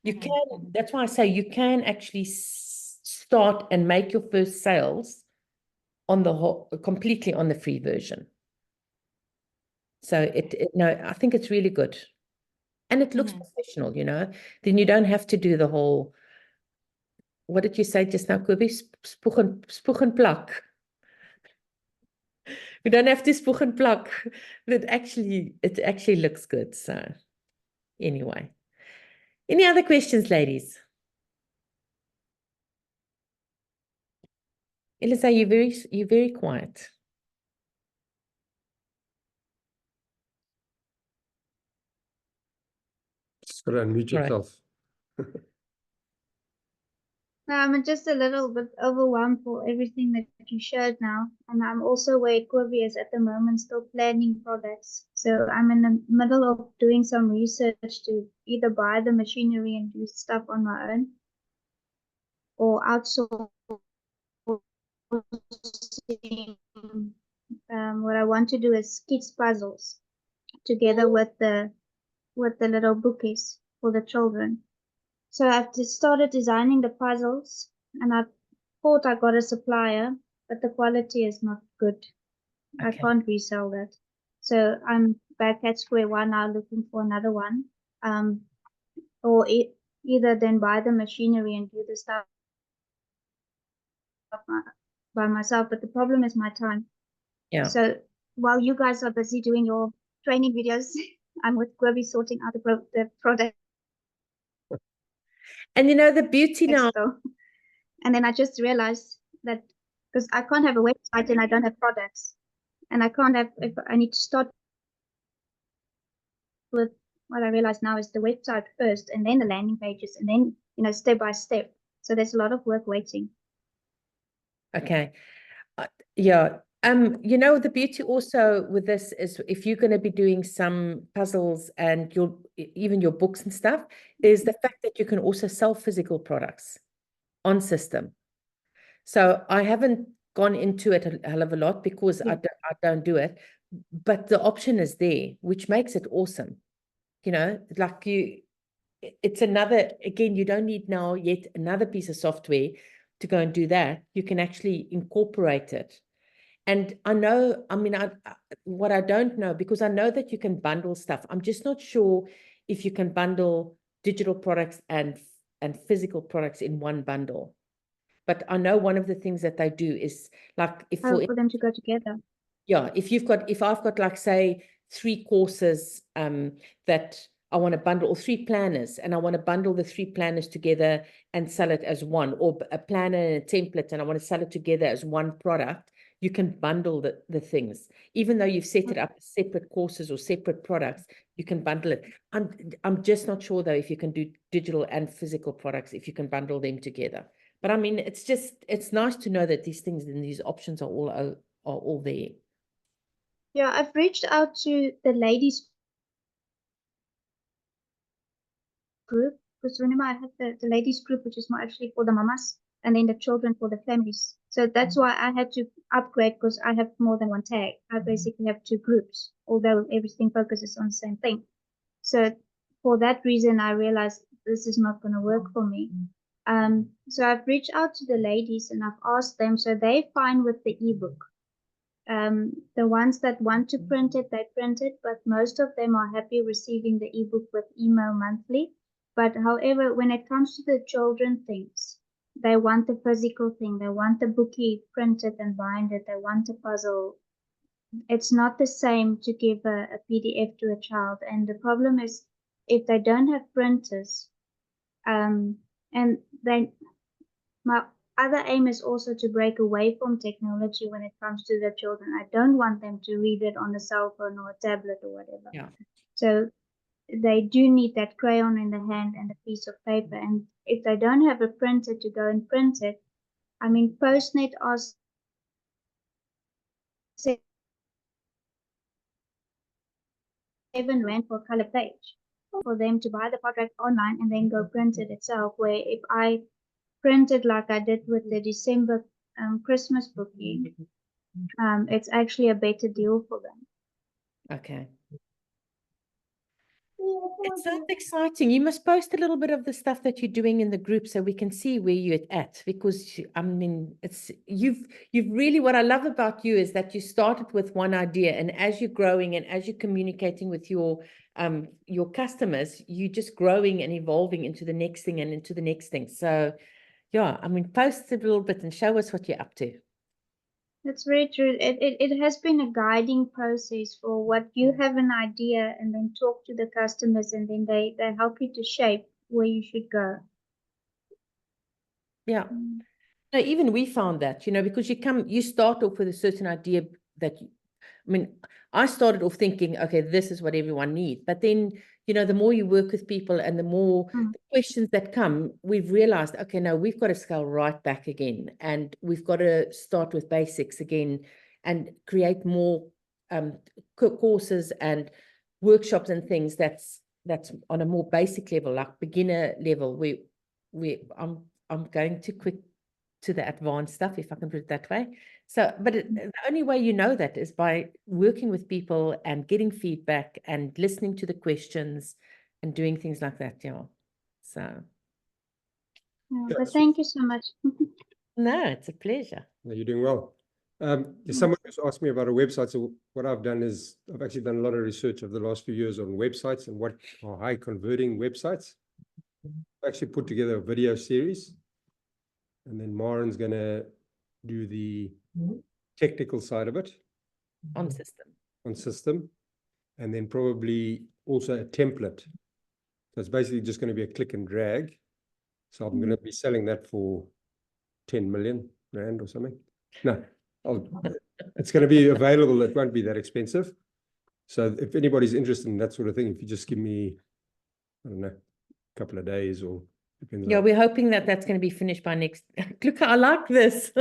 You can, that's why I say you can actually start and make your first sales on the whole, completely on the free version. So no, I think it's really good. And it looks professional, you know. Then you don't have to do the whole, what did you say just now, Kobe? Spoeg en plak. We don't have to spoeg en plak. It actually looks good. So anyway. Any other questions, ladies? Elisa, you're very quiet. Just got to unmute Right. yourself. I'm just a little bit overwhelmed for everything that you showed now. And I'm also where Kobe is at the moment, still planning products. So I'm in the middle of doing some research to either buy the machinery and do stuff on my own, or outsource. What I want to do is kids puzzles together with the little bookies for the children. So I've just started designing the puzzles, and I thought I got a supplier, but the quality is not good. I Okay. can't resell that. So I'm back at square one now, looking for another one. Or either then buy the machinery and do the stuff by myself. But the problem is my time. Yeah. So while you guys are busy doing your training videos, I'm with Kobe sorting out the product. And you know, the beauty now, So, and then I just realized that because I can't have a website and I don't have products, and I can't have, if I need to start with what I realize now is the website first, and then the landing pages, and then, you know, step by step. So there's a lot of work waiting. okay. Yeah. You know, the beauty also with this is if you're going to be doing some puzzles and even your books and stuff, is the fact that you can also sell physical products on system. So I haven't gone into it a hell of a lot because I don't do it, but the option is there, which makes it awesome. You know, like it's another, again, you don't need now yet another piece of software to go and do that. You can actually incorporate it. And I know, I mean, what I don't know, because I know that you can bundle stuff. I'm just not sure if you can bundle digital products and physical products in one bundle. But I know one of the things that they do is like if Oh, for them to go together. yeah, if I've got like say 3 courses that I want to bundle, or 3 planners, and I want to bundle the 3 planners together and sell it as one, or a planner and a template, and I want to sell it together as one product, you can bundle the things. Even though you've set it up as separate courses or separate products, you can bundle it. I'm just not sure though if you can do digital and physical products, if you can bundle them together. But I mean, it's nice to know that these things and these options are all there. Yeah, I've reached out to the ladies group, because remember I have the ladies group, which is more actually for the mamas, and then the children for the families. So that's why I had to upgrade, because I have more than one tag. I basically have 2 groups, although everything focuses on the same thing. So for that reason, I realized this is not going to work for me. So I've reached out to the ladies and I've asked them, so they're fine with the ebook. The ones that want to print it, they print it, but most of them are happy receiving the ebook with email monthly. But however, when it comes to the children things, they want the physical thing. They want the bookie printed and binded. They want a puzzle. It's not the same to give a PDF to a child. And the problem is if they don't have printers, and my other aim is also to break away from technology when it comes to the children. I don't want them to read it on a cell phone or a tablet or whatever. Yeah. So they do need that crayon in the hand and a piece of paper. And if they don't have a printer to go and print it, I mean, Postnet asks 7 rand for a color page for them to buy the product online and then go print it itself. Where if I printed like I did with the December Christmas bookie, it's actually a better deal for them. Okay. It sounds exciting. You must post a little bit of the stuff that you're doing in the group so we can see where you're at, because I mean, it's you've really, what I love about you is that you started with one idea, and as you're growing and as you're communicating with your customers, you're just growing and evolving into the next thing and into the next thing. So yeah, I mean, post a little bit and show us what you're up to. That's very true. It has been a guiding process for what you have an idea and then talk to the customers, and then they help you to shape where you should go. Yeah. No, even we found that, because you start off with a certain idea that, I mean, I started off thinking, okay, this is what everyone needs. But then, the more you work with people and the more the questions that come, we've realized, okay, no, we've got to scale right back again. And we've got to start with basics again and create more courses and workshops and things that's on a more basic level, like beginner level. I'm going too quick to the advanced stuff, if I can put it that way. So, but the only way you know that is by working with people and getting feedback and listening to the questions and doing things like that. Yeah. So. Yeah, but thank you so much. No, it's a pleasure. No, you're doing well. Someone just asked me about a website. So what I've done is I've actually done a lot of research over the last few years on websites and what are high converting websites. I've actually put together a video series, and then Maren's going to do the technical side of it On system. And then probably also a template. So it's basically just going to be a click and drag. So I'm going to be selling that for 10 million rand or something. No, it's going to be available. It won't be that expensive. So if anybody's interested in that sort of thing, if you just give me, I don't know, a couple of days or depends. Yeah, we're hoping that that's going to be finished by next. Look, I like this.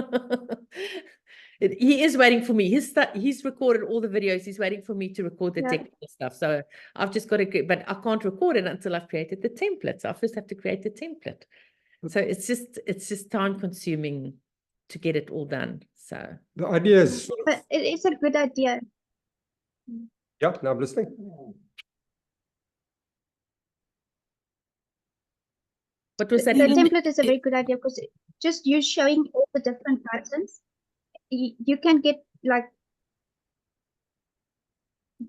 He is waiting for me. He's recorded all the videos. He's waiting for me to record the technical stuff. So I've just got to, but I can't record it until I've created the template. So I first have to create the template. So it's just time consuming to get it all done. So the idea is, But it is a good idea. yeah, now I'm listening. What was The that? Ellen? template is a very good idea because just you showing all the different buttons, you can get like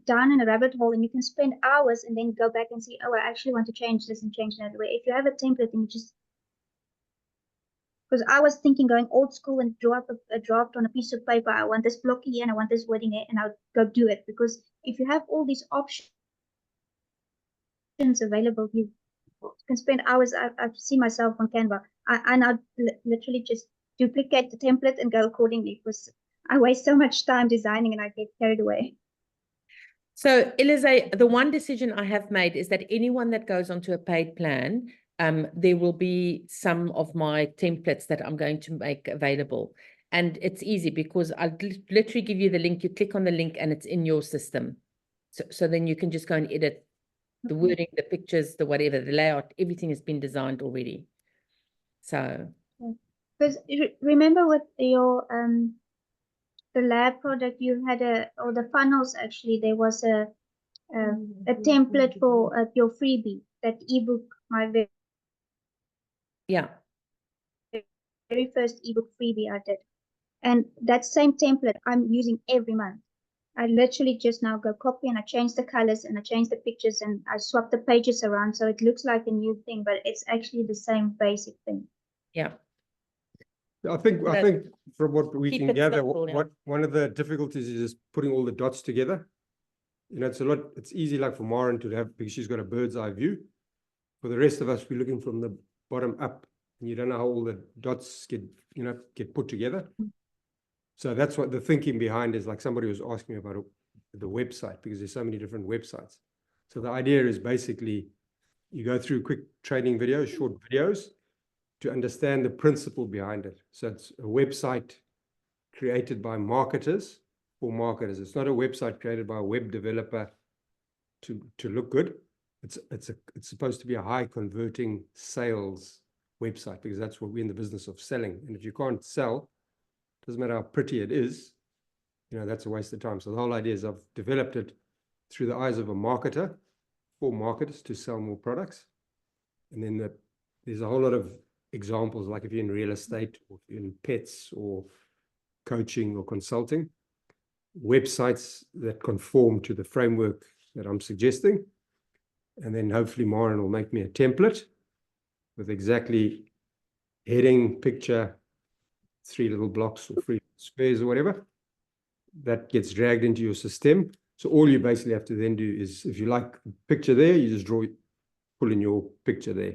down in a rabbit hole and you can spend hours and then go back and see, oh, I actually want to change this and change that way. If you have a template and you just, because I was thinking going old school and draw up a draft on a piece of paper. I want this block here and I want this wording here, and I'll go do it. Because if you have all these options available, you can spend hours. I've seen myself on Canva. I now literally just duplicate the template and go accordingly because I waste so much time designing and I get carried away. So, Elize, the one decision I have made is that anyone that goes onto a paid plan, there will be some of my templates that I'm going to make available. And it's easy because I'll literally give you the link. You click on the link and it's in your system. So then you can just go and edit the wording, the pictures, the whatever, the layout, everything has been designed already. So. Because remember with your the lab product, you had or the funnels actually, there was a template for your freebie, that ebook, my Yeah. very first ebook freebie I did. And that same template I'm using every month. I literally just now go copy and I change the colors and I change the pictures and I swap the pages around so it looks like a new thing, but it's actually the same basic thing. Yeah. I think from what we Keep can it gather, simple, yeah. one of the difficulties is just putting all the dots together. You know, it's easy like for Maren to have, because she's got a bird's eye view. For the rest of us, we're looking from the bottom up and you don't know how all the dots get put together. So that's what the thinking behind is. Like somebody was asking me about the website, because there's so many different websites. So the idea is basically you go through quick training videos, short videos, to understand the principle behind it. So it's a website created by marketers for marketers. It's not a website created by a web developer to look good. It's supposed to be a high converting sales website, because that's what we're in the business of selling. And if you can't sell, doesn't matter how pretty it is, that's a waste of time. So the whole idea is I've developed it through the eyes of a marketer for marketers to sell more products. And then there's a whole lot of examples, like if you're in real estate or if you're in pets or coaching or consulting, websites that conform to the framework that I'm suggesting. And then hopefully Maren will make me a template with exactly heading, picture, 3 little blocks or 3 squares or whatever. That gets dragged into your system. So all you basically have to then do is, if you like the picture there, you just pull in your picture there.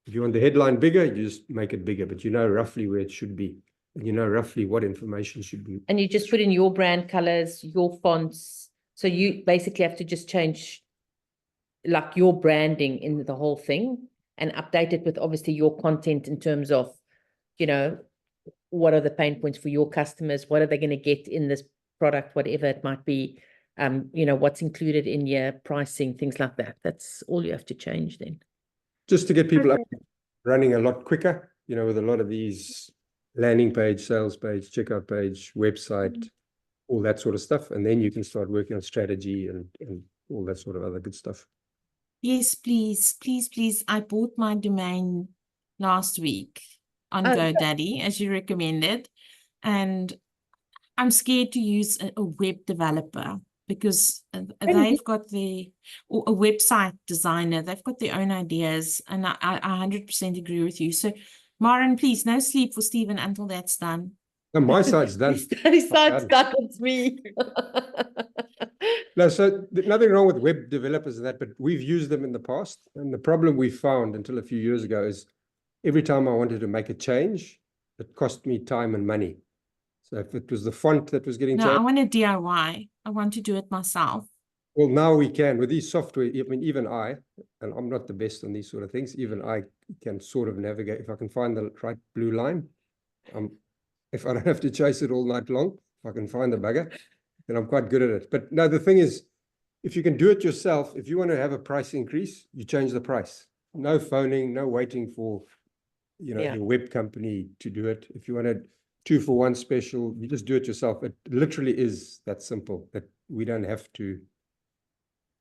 If you want the headline bigger, you just make it bigger, but you know roughly where it should be. And you know roughly what information should be. And you just put in your brand colors, your fonts. So you basically have to just change like your branding in the whole thing and update it with obviously your content in terms of, what are the pain points for your customers? What are they going to get in this product, whatever it might be? What's included in your pricing, things like that. That's all you have to change then. Just to get people up running a lot quicker, with a lot of these landing page, sales page, checkout page, website, all that sort of stuff. And then you can start working on strategy and all that sort of other good stuff. Yes, please, please, please. I bought my domain last week on GoDaddy, as you recommended. And I'm scared to use a web developer because they've got or a website designer, they've got their own ideas. And I 100% agree with you. So, Maren, please, no sleep for Stephen until that's done. No, my side's done. His side's done, it's me. No, so nothing wrong with web developers and that, but we've used them in the past. And the problem we found until a few years ago is every time I wanted to make a change, it cost me time and money. So if it was the font that was getting changed. I want a DIY. I want to do it myself. Well, now we can with these software. I mean, even and I'm not the best on these sort of things. Even I can sort of navigate. If I can find the right blue line, if I don't have to chase it all night long, if I can find the bugger, then I'm quite good at it. But no, the thing is, if you can do it yourself, if you want to have a price increase, you change the price. No phoning, no waiting for, your web company to do it. If you want a 2-for-1 special, you just do it yourself. It literally is that simple, that we don't have to.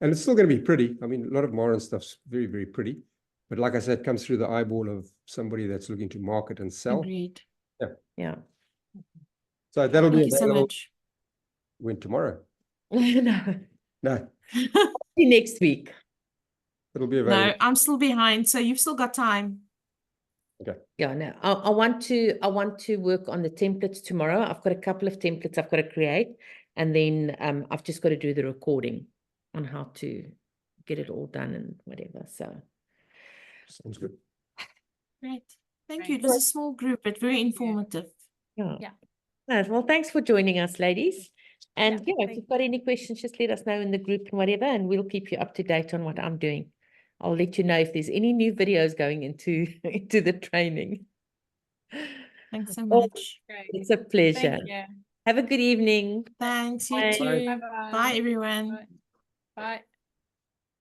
And it's still going to be pretty. I mean, a lot of Maren stuff's very, very pretty. But like I said, it comes through the eyeball of somebody that's looking to market and sell. Agreed. Yeah. So that'll be Thank you so available much. when tomorrow. No, No, see you next week. it'll be available. No, I'm still behind, so you've still got time. Yeah, no, I want to work on the templates tomorrow. I've got a couple of templates I've got to create, and then I've just got to do the recording on how to get it all done and whatever. So Sounds good. Great. Thank Right. you. It was a small group, but very informative. yeah. Yeah. No, well, thanks for joining us, ladies. And Yeah, yeah, if thank you've got any questions, just let us know in the group and whatever, and we'll keep you up to date on what I'm doing. I'll let you know if there's any new videos going into into the training. Thanks so Oh, much. Great. It's a pleasure. Thank you. Have a good evening. Thanks, you Bye. too. Bye-bye. Bye, everyone. Bye. Bye.